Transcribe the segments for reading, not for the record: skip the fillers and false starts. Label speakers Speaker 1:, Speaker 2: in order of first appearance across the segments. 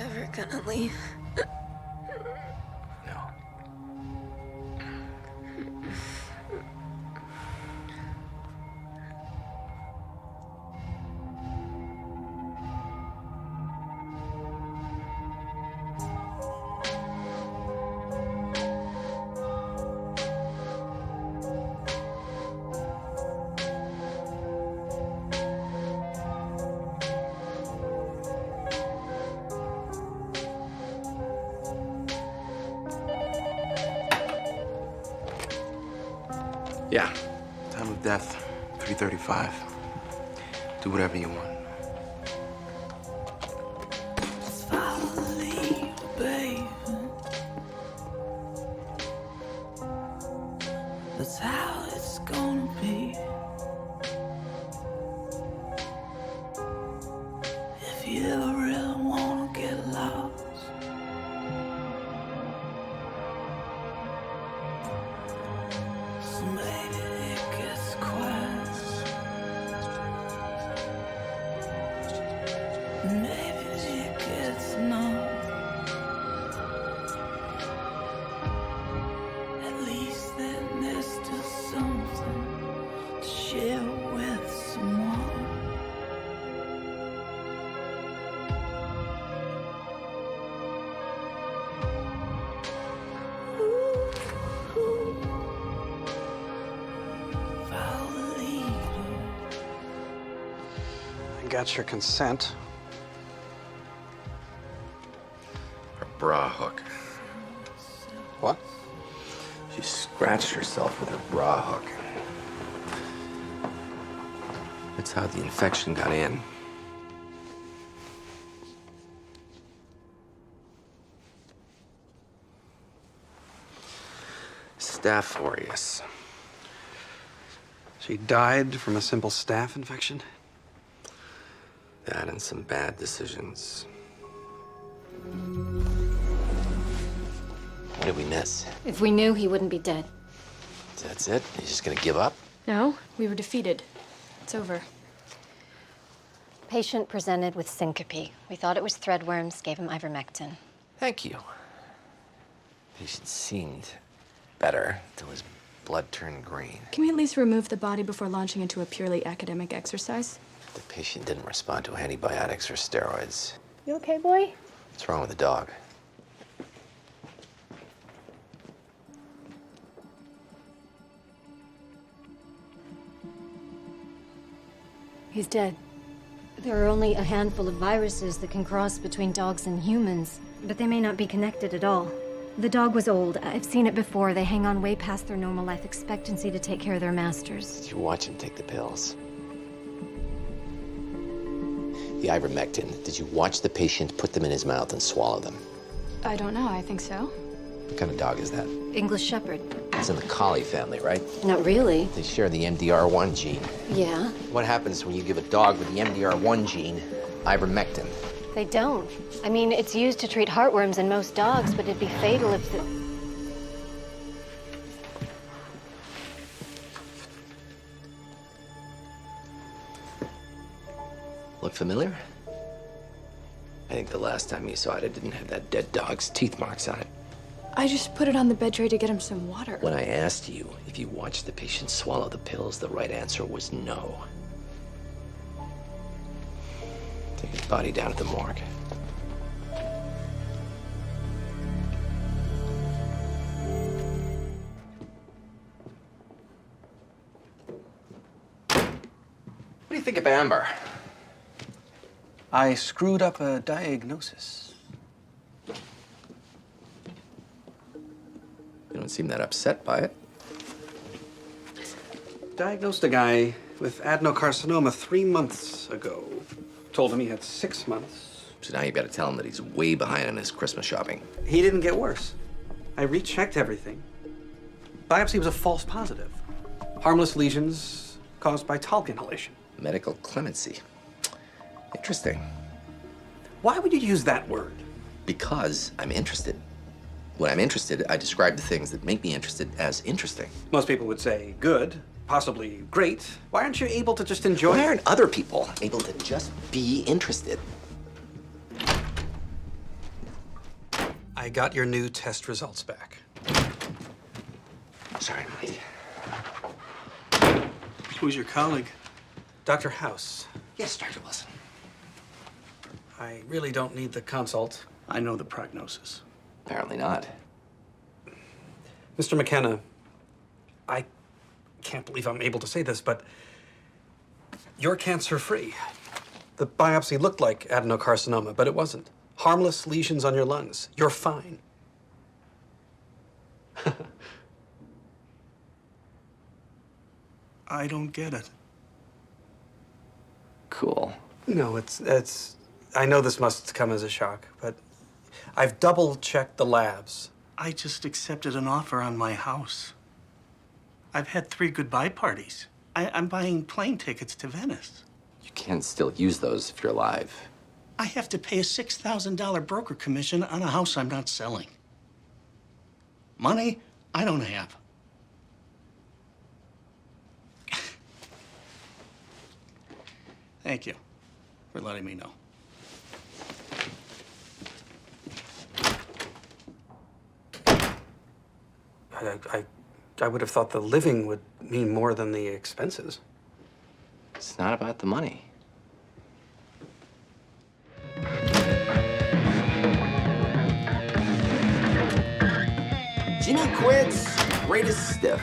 Speaker 1: ever gonna leave?
Speaker 2: No. Yeah. Time of death, 3:35. Do whatever you want.
Speaker 3: Finally, baby. That's how it's gonna be. If you ever really wanna get lost. So maybe it gets quiet. Maybe it gets numb. At least then there's still something to share with someone. Follow the leader.
Speaker 4: I got your consent.
Speaker 2: Her bra hook.
Speaker 4: What?
Speaker 2: She scratched herself with her bra hook. That's how the infection got in. Staph aureus.
Speaker 4: She died from a simple staph infection?
Speaker 2: That and some bad decisions. What did we miss?
Speaker 5: If we knew, he wouldn't be dead.
Speaker 2: That's it? You're just gonna give up?
Speaker 6: No, we were defeated. It's over.
Speaker 5: Patient presented with syncope. We thought it was threadworms, gave him ivermectin.
Speaker 2: Thank you. Patient seemed better until his blood turned green.
Speaker 6: Can we at least remove the body before launching into a purely academic exercise?
Speaker 2: The patient didn't respond to antibiotics or steroids.
Speaker 6: You okay, boy?
Speaker 2: What's wrong with the dog?
Speaker 5: He's dead. There are only a handful of viruses that can cross between dogs and humans, but they may not be connected at all. The dog was old. I've seen it before. They hang on way past their normal life expectancy to take care of their masters.
Speaker 2: Did you watch him take the pills? The ivermectin, did you watch the patient put them in his mouth and swallow them?
Speaker 6: I don't know. I think so.
Speaker 2: What kind of dog is that?
Speaker 5: English Shepherd.
Speaker 2: It's in the collie family, right?
Speaker 5: Not really.
Speaker 2: They share the MDR1 gene.
Speaker 5: Yeah.
Speaker 2: What happens when you give a dog with the MDR1 gene ivermectin?
Speaker 5: They don't. I mean, it's used to treat heartworms in most dogs, but it'd be fatal if the...
Speaker 2: Look familiar? I think the last time you saw it, it didn't have that dead dog's teeth marks on it.
Speaker 6: I just put it on the bed tray to get him some water.
Speaker 2: When I asked you if you watched the patient swallow the pills, the right answer was no. Take his body down to the morgue. What do you think of Amber?
Speaker 4: I screwed up a diagnosis.
Speaker 2: You don't seem that upset by it.
Speaker 4: Diagnosed a guy with adenocarcinoma 3 months ago. Told him he had 6 months.
Speaker 2: So now you gotta tell him that he's way behind on his Christmas shopping.
Speaker 4: He didn't get worse. I rechecked everything. Biopsy was a false positive. Harmless lesions caused by talc inhalation.
Speaker 2: Medical clemency. Interesting.
Speaker 4: Why would you use that word?
Speaker 2: Because I'm interested. When I'm interested, I describe the things that make me interested as interesting.
Speaker 4: Most people would say good, possibly great. Why aren't you able to just enjoy
Speaker 2: Why
Speaker 4: it?
Speaker 2: aren't other people able to just be interested?
Speaker 4: I got your new test results back.
Speaker 2: Sorry, I'm late.
Speaker 4: Who's your colleague? Dr. House.
Speaker 2: Yes, Dr. Wilson.
Speaker 4: I really don't need the consult.
Speaker 1: I know the prognosis.
Speaker 2: Apparently not.
Speaker 4: Mr. McKenna, I can't believe I'm able to say this, but you're cancer-free. The biopsy looked like adenocarcinoma, but it wasn't. Harmless lesions on your lungs. You're fine.
Speaker 1: I don't get it.
Speaker 2: Cool.
Speaker 4: No, I know this must come as a shock, but I've double-checked the labs.
Speaker 1: I just accepted an offer on my house. I've had 3 goodbye parties. I'm buying plane tickets to Venice.
Speaker 2: You can still use those if you're alive.
Speaker 1: I have to pay a $6,000 broker commission on a house I'm not selling. Money I don't have. Thank you for letting me know.
Speaker 4: I would have thought the living would mean more than the expenses.
Speaker 2: It's not about the money. Jimmy Quid's Greatest Stiff.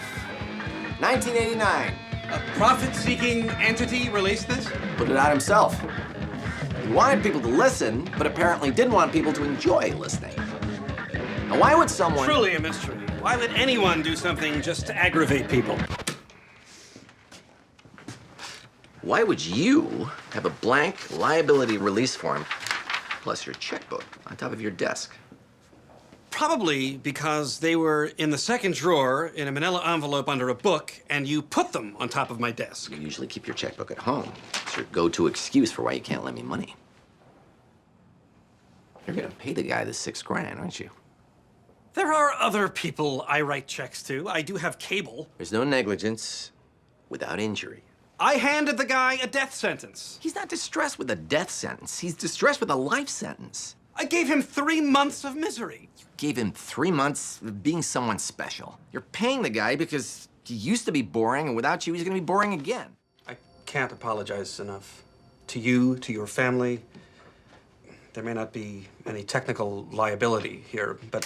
Speaker 2: 1989.
Speaker 4: A profit-seeking entity released this?
Speaker 2: Put it out himself. He wanted people to listen, but apparently didn't want people to enjoy listening. Now, why would someone...
Speaker 4: Truly a mystery. Why would anyone do something just to aggravate people?
Speaker 2: Why would you have a blank liability release form plus your checkbook on top of your desk?
Speaker 4: Probably because they were in the second drawer in a manila envelope under a book, and you put them on top of my desk.
Speaker 2: You usually keep your checkbook at home. It's your go-to excuse for why you can't lend me money. You're gonna pay the guy the $6 grand, aren't you?
Speaker 4: There are other people I write checks to. I do have cable.
Speaker 2: There's no negligence without injury.
Speaker 4: I handed the guy a death sentence.
Speaker 2: He's not distressed with a death sentence. He's distressed with a life sentence.
Speaker 4: I gave him 3 months of misery.
Speaker 2: You gave him 3 months of being someone special. You're paying the guy because he used to be boring, and without you, he's gonna be boring again.
Speaker 4: I can't apologize enough. To you, to your family. There may not be any technical liability here, but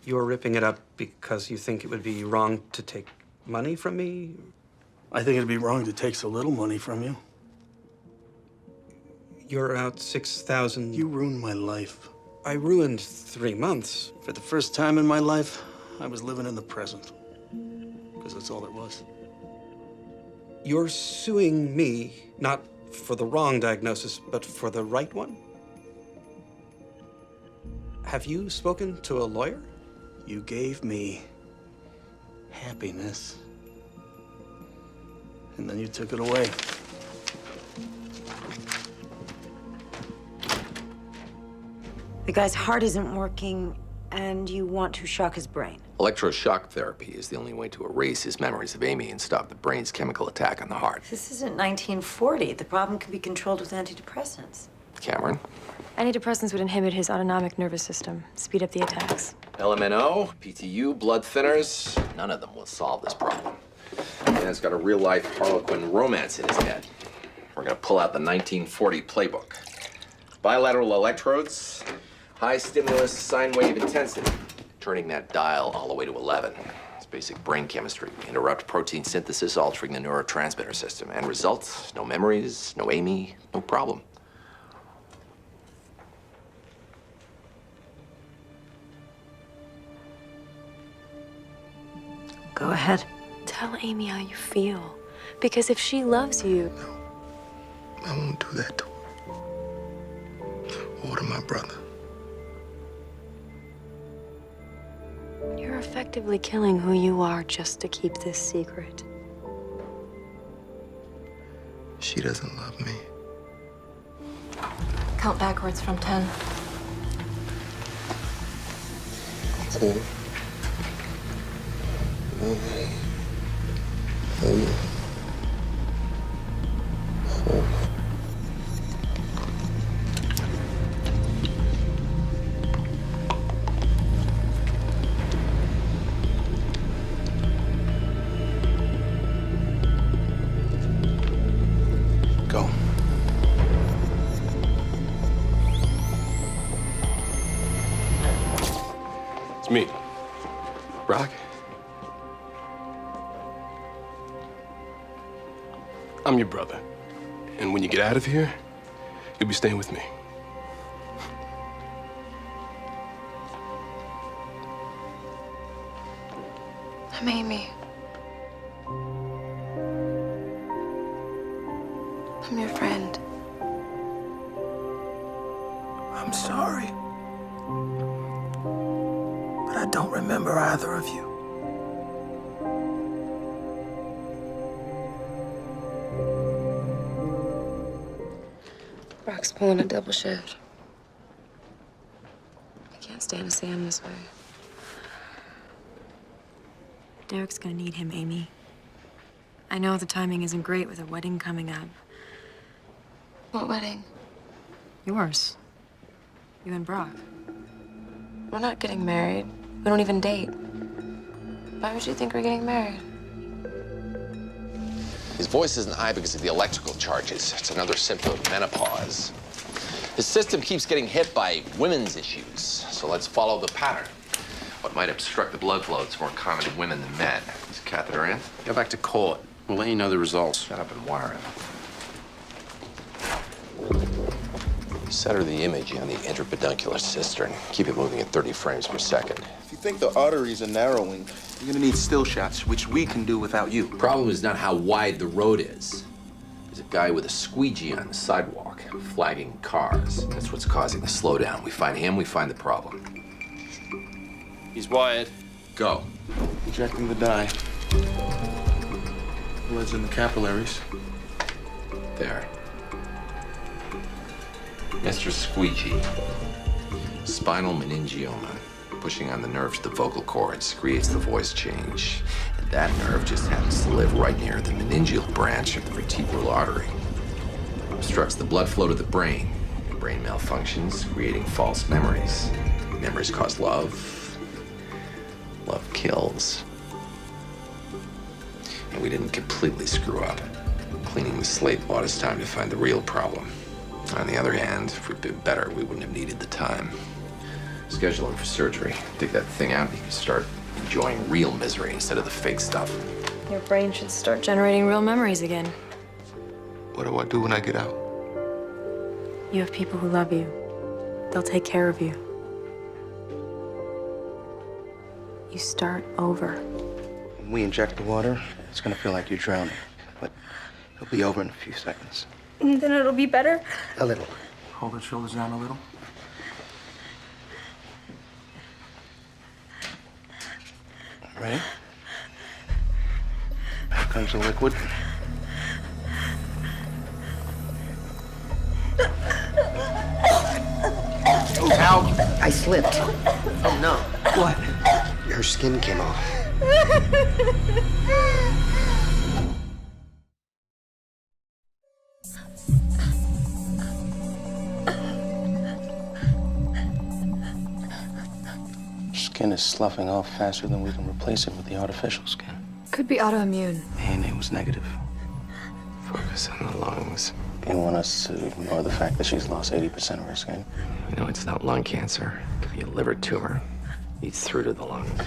Speaker 4: you're ripping it up because you think it would be wrong to take money from me?
Speaker 1: I think it'd be wrong to take so little money from you.
Speaker 4: You're out 6,000.
Speaker 1: You ruined my life.
Speaker 4: I ruined 3 months.
Speaker 1: For the first time in my life, I was living in the present. Because that's all there was.
Speaker 4: You're suing me, not for the wrong diagnosis, but for the right one? Have you spoken to a lawyer?
Speaker 1: You gave me happiness. And then you took it away.
Speaker 7: The guy's heart isn't working, and you want to shock his brain.
Speaker 2: Electroshock therapy is the only way to erase his memories of Amy and stop the brain's chemical attack on the heart.
Speaker 7: This isn't 1940. The problem can be controlled with antidepressants.
Speaker 2: Cameron?
Speaker 6: Antidepressants would inhibit his autonomic nervous system, speed up the attacks.
Speaker 2: LMNO, PTU, blood thinners, none of them will solve this problem. Man's got a real-life Harlequin romance in his head. We're gonna pull out the 1940 playbook. Bilateral electrodes, high stimulus sine wave intensity, turning that dial all the way to 11. It's basic brain chemistry. Interrupt protein synthesis, altering the neurotransmitter system. End result, no memories, no Amy, no problem.
Speaker 7: Go ahead.
Speaker 6: Tell Amy how you feel. Because if she loves you...
Speaker 8: I won't do that to her. Or to my brother.
Speaker 6: You're effectively killing who you are just to keep this secret.
Speaker 8: She doesn't love me.
Speaker 6: Count backwards from 10.
Speaker 8: 10. 9. 8. 7.
Speaker 9: I'm your brother. And when you get out of here, you'll be staying with me.
Speaker 6: I'm Amy. I'm your friend.
Speaker 10: I'm sorry. But I don't remember either of you.
Speaker 6: Brock's pulling a double shift. I can't stand to see him this way. Derek's gonna need him, Amy. I know the timing isn't great with a wedding coming up. What wedding? Yours. You and Brock. We're not getting married. We don't even date. Why would you think we're getting married?
Speaker 2: His voice isn't high because of the electrical charges. It's another symptom of menopause. His system keeps getting hit by women's issues, so let's follow the pattern. What might obstruct the blood flow is more common in women than men. Is the catheter in?
Speaker 11: Go back to court. We'll let you know the results.
Speaker 2: Shut up and wire him. Center the image on the intrapeduncular cistern. Keep it moving at 30 frames per second.
Speaker 8: If you think the arteries are narrowing, you're gonna need still shots, which we can do without you.
Speaker 2: Problem is not how wide the road is. There's a guy with a squeegee on the sidewalk, flagging cars. That's what's causing the slowdown. We find him, we find the problem.
Speaker 11: He's wired.
Speaker 2: Go.
Speaker 8: Injecting the dye. Blood's in the capillaries.
Speaker 2: There. Mr. Squeegee. Spinal meningioma. Pushing on the nerve to the vocal cords creates the voice change. And that nerve just happens to live right near the meningeal branch of the vertebral artery. Obstructs the blood flow to the brain. Brain malfunctions, creating false memories. Memories cause love. Love kills. And we didn't completely screw up. Cleaning the slate bought us time to find the real problem. On the other hand, if we'd been better, we wouldn't have needed the time. Schedule him for surgery. Dig that thing out, and you can start enjoying real misery instead of the fake stuff.
Speaker 6: Your brain should start generating real memories again.
Speaker 8: What do I do when I get out?
Speaker 6: You have people who love you. They'll take care of you. You start over.
Speaker 8: When we inject the water, it's gonna feel like you're drowning. But it'll be over in a few seconds.
Speaker 6: Then it'll be better?
Speaker 8: A little. Hold the shoulders down a little. Ready? Here comes the liquid.
Speaker 10: Ow! I slipped. Oh no. What? Her skin came off.
Speaker 8: Skin is sloughing off faster than we can replace it with the artificial skin.
Speaker 6: Could be autoimmune.
Speaker 8: DNA was negative.
Speaker 2: Focus on the lungs.
Speaker 8: You want us to ignore the fact that she's lost 80% of her skin?
Speaker 2: You know, it's not lung cancer. It could be a liver tumor. Eats through to the lungs.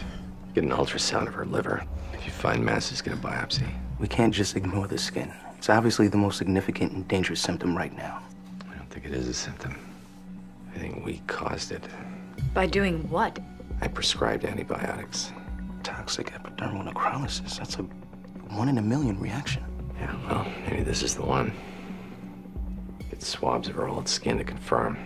Speaker 2: Get an ultrasound of her liver. If you find mass, it's gonna biopsy.
Speaker 8: We can't just ignore the skin. It's obviously the most significant and dangerous symptom right now.
Speaker 2: I don't think it is a symptom. I think we caused it.
Speaker 6: By doing what?
Speaker 2: I prescribed antibiotics.
Speaker 8: Toxic epidermal necrolysis. That's a 1 in a million reaction.
Speaker 2: Yeah, well, maybe this is the one. Get swabs of her old skin to confirm.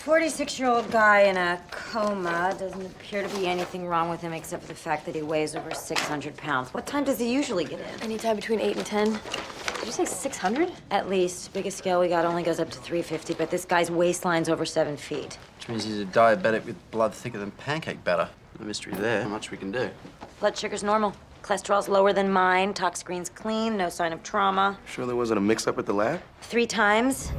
Speaker 7: 46-year-old guy in a coma. Doesn't appear to be anything wrong with him except for the fact that he weighs over 600 pounds. What time does he usually get in?
Speaker 6: Anytime between 8 and 10. Did you say 600?
Speaker 7: At least. Biggest scale we got only goes up to 350, but this guy's waistline's over 7 feet.
Speaker 11: Which means he's a diabetic with blood thicker than pancake batter. No mystery there. Not much we can do.
Speaker 7: Blood sugar's normal. Cholesterol's lower than mine. Tox screen's clean. No sign of trauma.
Speaker 8: Sure there wasn't a mix-up at the lab?
Speaker 7: 3 times.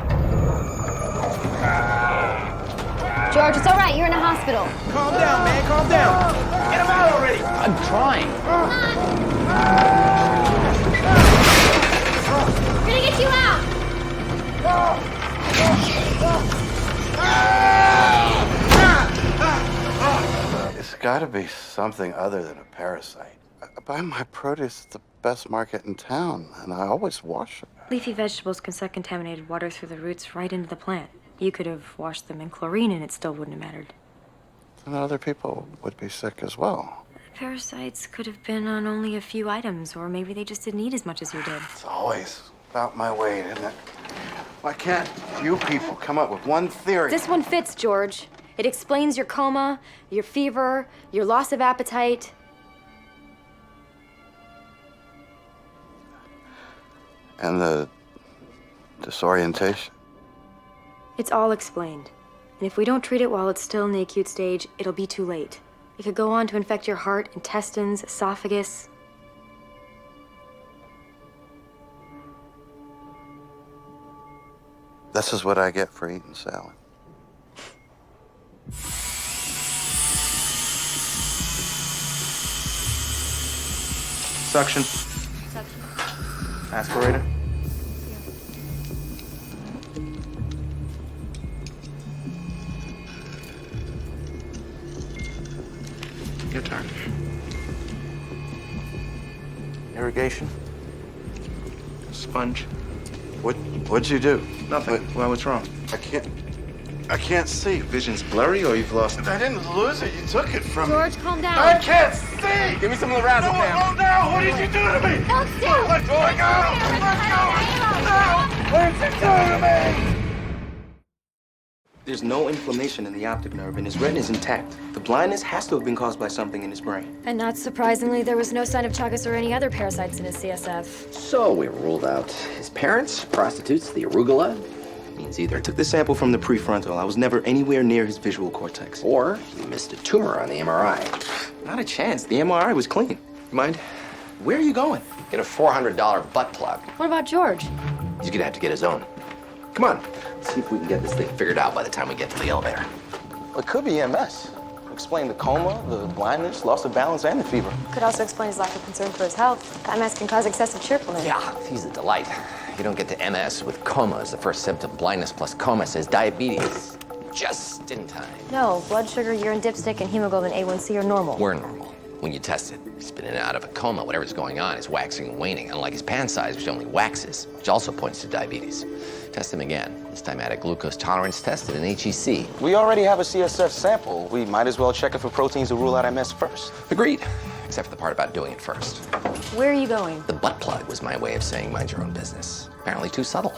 Speaker 5: George, it's all right. You're in a hospital.
Speaker 10: Calm down, man. Calm down. Get him out already.
Speaker 11: I'm trying.
Speaker 5: We're gonna get you out.
Speaker 12: got to be something other than a parasite. I buy my produce at the best market in town, and I always wash it.
Speaker 6: Leafy vegetables can suck contaminated water through the roots right into the plant. You could have washed them in chlorine and it still wouldn't have mattered.
Speaker 12: And other people would be sick as well.
Speaker 6: Parasites could have been on only a few items, or maybe they just didn't eat as much as you did.
Speaker 12: It's always about my weight, isn't it? Why can't you people come up with one theory?
Speaker 6: This one fits, George. It explains your coma, your fever, your loss of appetite.
Speaker 12: And the disorientation.
Speaker 6: It's all explained. And if we don't treat it while it's still in the acute stage, it'll be too late. It could go on to infect your heart, intestines, esophagus.
Speaker 12: This is what I get for eating salad.
Speaker 8: Suction. Aspirator. Your turn. Irrigation. Sponge.
Speaker 12: What'd you do?
Speaker 8: Nothing. Well, what's wrong?
Speaker 12: I can't see.
Speaker 8: Vision's blurry, or you've lost it?
Speaker 12: I didn't lose it. You took it from me.
Speaker 5: George, calm down.
Speaker 12: I can't see!
Speaker 8: Give me some of the razzle,
Speaker 12: Oh, no! What did you do to me?
Speaker 5: Don't stand.
Speaker 12: What's going on? What did you do to me?
Speaker 8: There's no inflammation in the optic nerve, and his retina is intact. The blindness has to have been caused by something in his brain.
Speaker 6: And not surprisingly, there was no sign of Chagas or any other parasites in his CSF.
Speaker 2: So we ruled out his parents, prostitutes, the arugula. Means either
Speaker 8: I took the sample from the prefrontal. I was never anywhere near his visual cortex.
Speaker 2: or you missed a tumor on the MRI.
Speaker 8: Not a chance. The MRI was clean. You mind? Where are you going?
Speaker 2: Get a $400 butt plug.
Speaker 6: What about George?
Speaker 2: He's gonna have to get his own. Come on, let's see if we can get this thing figured out by the time we get to the elevator.
Speaker 8: Well, it could be MS. Explain the coma, the blindness, loss of balance, and the fever.
Speaker 6: Could also explain his lack of concern for his health. MS can cause excessive cheerfulness.
Speaker 2: Yeah, he's a delight. You don't get to MS with coma as the first symptom. Blindness plus coma says diabetes. Just in time.
Speaker 6: No, blood sugar, urine dipstick, and hemoglobin A1C are normal.
Speaker 2: We're normal. When you test it, he's been in and out of a coma. Whatever's going on is waxing and waning, unlike his pan size, which only waxes, which also points to diabetes. Test him again. This time add a glucose tolerance test and an HEC.
Speaker 8: We already have a CSF sample. We might as well check it for proteins to rule out MS first.
Speaker 2: Agreed, except for the part about doing it first.
Speaker 6: Where are you going?
Speaker 2: The butt plug was my way of saying mind your own business. Apparently too subtle.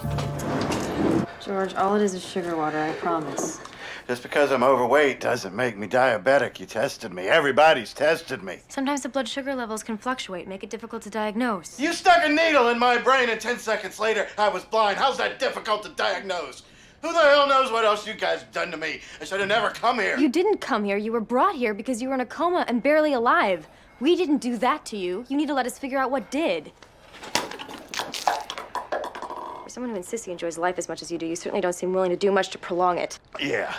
Speaker 6: George, all it is sugar water, I promise.
Speaker 12: Just because I'm overweight doesn't make me diabetic. You tested me. Everybody's tested me.
Speaker 6: Sometimes the blood sugar levels can fluctuate, make it difficult to diagnose.
Speaker 12: You stuck a needle in my brain and 10 seconds later I was blind. How's that difficult to diagnose? Who the hell knows what else you guys have done to me? I should have never come here.
Speaker 6: You didn't come here. You were brought here because you were in a coma and barely alive. We didn't do that to you. You need to let us figure out what did. For someone who insists he enjoys life as much as you do, you certainly don't seem willing to do much to prolong it.
Speaker 12: Yeah,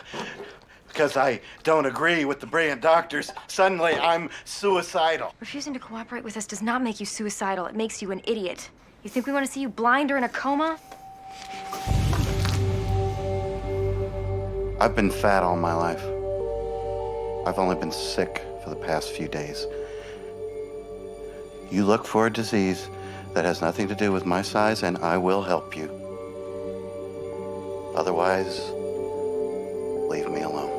Speaker 12: because I don't agree with the brilliant doctors. Suddenly I'm suicidal.
Speaker 6: Refusing to cooperate with us does not make you suicidal. It makes you an idiot. You think we want to see you blind or in a coma?
Speaker 12: I've been fat all my life. I've only been sick for the past few days. You look for a disease that has nothing to do with my size, and I will help you. Otherwise, leave me alone.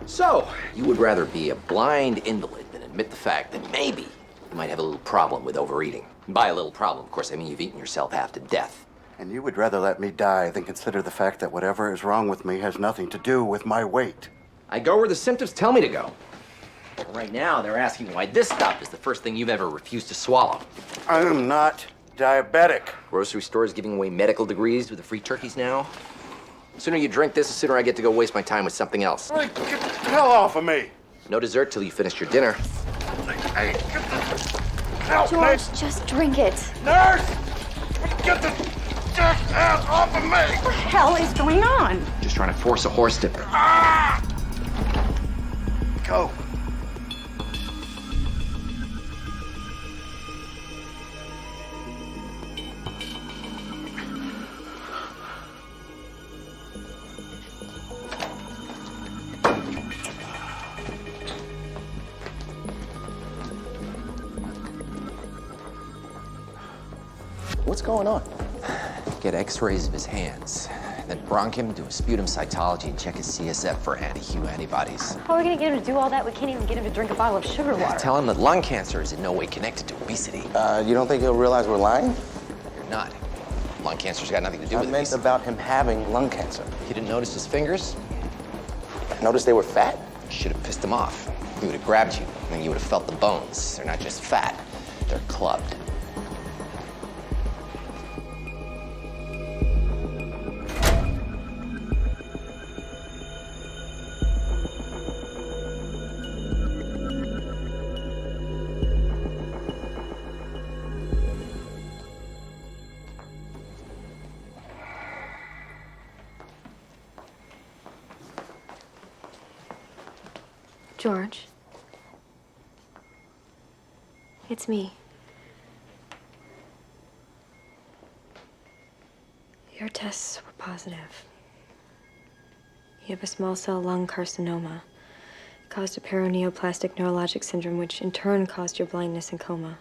Speaker 2: So, you would rather be a blind invalid than admit the fact that maybe you might have a little problem with overeating. And by a little problem, of course, I mean you've eaten yourself half to death.
Speaker 12: And you would rather let me die than consider the fact that whatever is wrong with me has nothing to do with my weight.
Speaker 2: I go where the symptoms tell me to go. Right now, they're asking why this stuff is the first thing you've ever refused to swallow.
Speaker 12: I'm not diabetic.
Speaker 2: Grocery stores giving away medical degrees with the free turkeys now. The sooner you drink this, the sooner I get to go waste my time with something else.
Speaker 12: Get the hell off of me!
Speaker 2: No dessert till you finish your dinner.
Speaker 12: Help me!
Speaker 6: George, just drink it.
Speaker 12: Nurse! Get the jackass off of me!
Speaker 13: What the hell is going on?
Speaker 2: Just trying to force a horse to...
Speaker 12: Ah! Go.
Speaker 8: What's going on?
Speaker 2: Get x-rays of his hands, then bronch him, do a sputum cytology, and check his CSF for anti-Hu antibodies.
Speaker 7: How are we gonna get him to do all that? We can't even get him to drink a bottle of sugar water.
Speaker 2: Tell him that lung cancer is in no way connected to obesity.
Speaker 8: You don't think he'll realize we're lying?
Speaker 2: You're not. Lung cancer's got nothing to do
Speaker 8: I
Speaker 2: with
Speaker 8: meant
Speaker 2: obesity.
Speaker 8: about him having lung cancer.
Speaker 2: You didn't notice his fingers?
Speaker 8: I noticed they were fat.
Speaker 2: Should have pissed him off. He would have grabbed you, and then you would have felt the bones. They're not just fat, they're clubbed.
Speaker 6: George. It's me. Your tests were positive. You have a small cell lung carcinoma. It caused a paraneoplastic neurologic syndrome, which in turn caused your blindness and coma.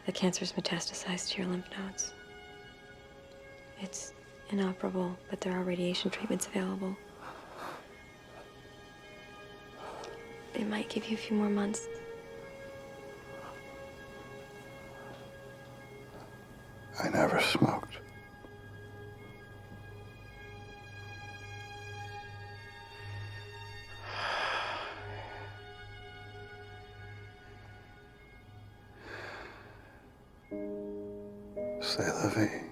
Speaker 6: The cancer's metastasized to your lymph nodes. It's inoperable, but there are radiation treatments available. They might give you a few more months.
Speaker 12: I never smoked. C'est la vie.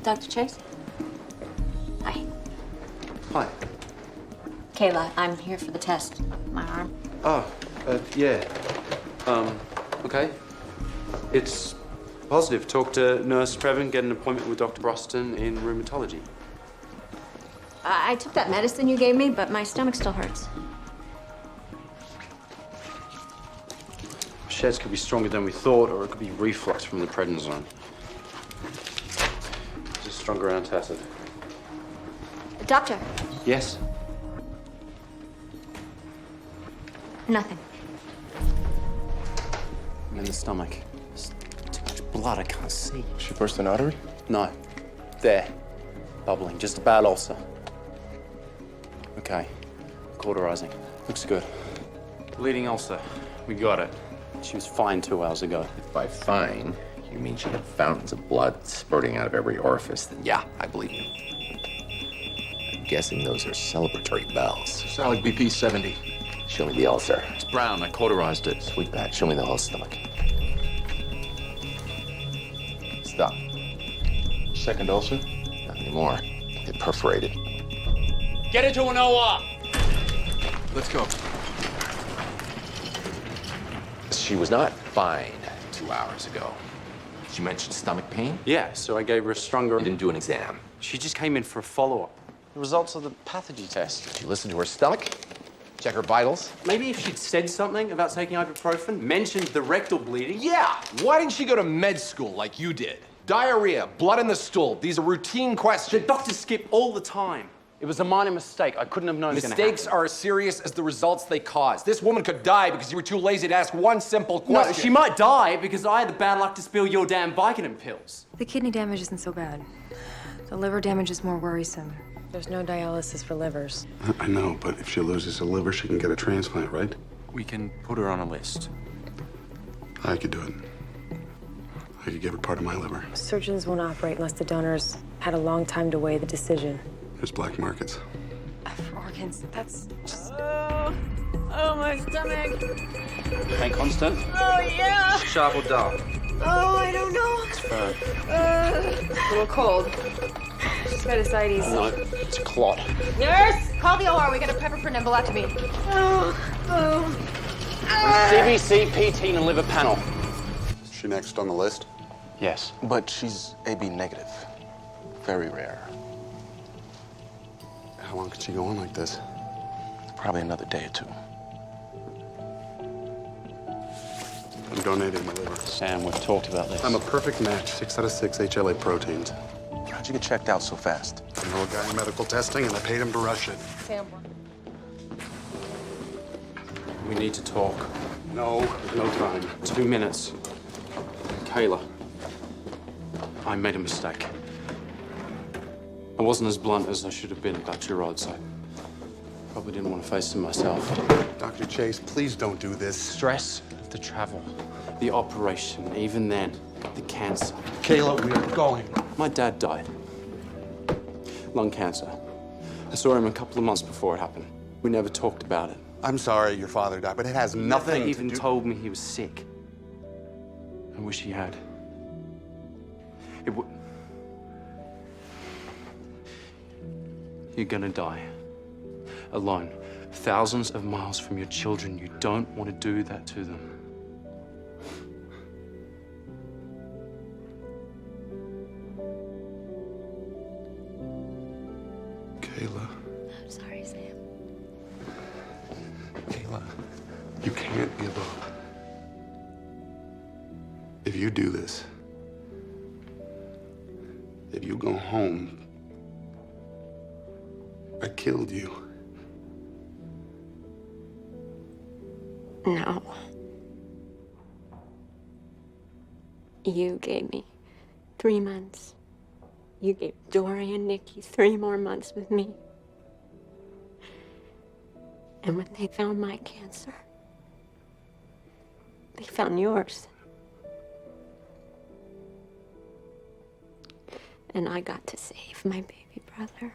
Speaker 7: Dr. Chase? Hi.
Speaker 4: Hi.
Speaker 7: Kayla, I'm here for the test. My arm.
Speaker 4: Oh, yeah. Okay. It's positive. Talk to Nurse Trevin, get an appointment with Dr. Broston in rheumatology.
Speaker 14: I took that medicine you gave me, but my stomach still hurts.
Speaker 4: Sheds could be stronger than we thought, or it could be reflux from the prednisone. It's a stronger antacid.
Speaker 14: Doctor.
Speaker 4: Yes?
Speaker 14: Nothing.
Speaker 11: I'm in the stomach. There's too much blood, I can't see.
Speaker 9: She burst an artery?
Speaker 11: No. There. Bubbling. Just a bad ulcer. Okay. Cauterizing. Looks good. Bleeding ulcer. We got it. She was fine 2 hours ago.
Speaker 2: If by fine, you mean she had fountains of blood spurting out of every orifice, then yeah, I believe you. I'm guessing those are celebratory bells.
Speaker 9: Systolic BP 70.
Speaker 2: Show me the ulcer.
Speaker 11: It's brown. I cauterized it.
Speaker 2: Sweet bat, show me the whole stomach. Stop.
Speaker 9: Second ulcer?
Speaker 2: Not anymore. It perforated.
Speaker 11: Get it to an OR!
Speaker 9: Let's go.
Speaker 2: She was not fine 2 hours ago. She mentioned stomach pain?
Speaker 4: Yeah, so I gave her a stronger...
Speaker 2: You didn't do an exam.
Speaker 4: She just came in for a follow-up.
Speaker 11: The results of the pathogy test.
Speaker 2: Did you listen to her stomach? Check her vitals?
Speaker 4: Maybe if she'd said something about taking ibuprofen, mentioned the rectal bleeding.
Speaker 2: Yeah! Why didn't she go to med school like you did? Diarrhea, blood in the stool. These are routine
Speaker 4: The
Speaker 2: questions.
Speaker 4: doctors skip all the time. It was a minor mistake. I couldn't have known it was gonna
Speaker 2: Mistakes
Speaker 4: happen.
Speaker 2: are as serious as the results they cause. This woman could die because you were too lazy to ask one simple question.
Speaker 4: No, she might die because I had the bad luck to spill your damn Vicodin pills.
Speaker 6: The kidney damage isn't so bad. The liver damage is more worrisome. There's no dialysis for livers.
Speaker 9: I know, but if she loses a liver, she can get a transplant, right?
Speaker 11: We can put her on a list.
Speaker 9: I could do it. I could give her part of my liver.
Speaker 6: Surgeons won't operate unless the donors had a long time to weigh the decision.
Speaker 9: There's black markets.
Speaker 6: For organs, that's just...
Speaker 3: Oh, my stomach.
Speaker 4: Pain constant?
Speaker 3: Oh, yeah.
Speaker 4: Sharp or dull?
Speaker 3: Oh, I don't know.
Speaker 4: It's firm.
Speaker 6: a little cold. She's got ascites.
Speaker 11: No, it's a clot.
Speaker 14: Nurse, call the OR. We got a prepper for an embolectomy.
Speaker 11: CBC, PT, and liver panel.
Speaker 9: Is she next on the list?
Speaker 11: Yes.
Speaker 8: But she's AB negative. Very rare.
Speaker 9: How long could she go on like this?
Speaker 8: Probably another day or two.
Speaker 9: I'm donating my liver.
Speaker 11: Sam, we've talked about this.
Speaker 9: I'm a perfect match. 6 out of 6 HLA proteins.
Speaker 8: How'd you get checked out so fast?
Speaker 9: I know a guy in medical testing, and I paid him to rush it.
Speaker 6: Sam.
Speaker 11: We need to talk.
Speaker 9: No, there's no time.
Speaker 11: 2 minutes. Kayla, I made a mistake. I wasn't as blunt as I should have been about your odds. I probably didn't want to face them myself.
Speaker 9: Dr. Chase, please don't do this.
Speaker 11: Stress of the travel, the operation, even then, the cancer.
Speaker 9: Kayla, we are going.
Speaker 11: My dad died. Lung cancer. I saw him a couple of months before it happened. We never talked about it.
Speaker 9: I'm sorry your father died, but it has nothing
Speaker 11: Never
Speaker 9: to
Speaker 11: even
Speaker 9: do...
Speaker 11: told me he was sick. I wish he had. It would... You're gonna die. Alone. Thousands of miles from your children. You don't want to do that to them.
Speaker 9: Kayla.
Speaker 5: I'm sorry, Sam.
Speaker 9: Kayla, you can't give up. If you do this, if you go home, I killed you.
Speaker 14: No. You gave me 3 months. You gave Dory and Nikki 3 more months with me. And when they found my cancer, they found yours. And I got to save my baby brother.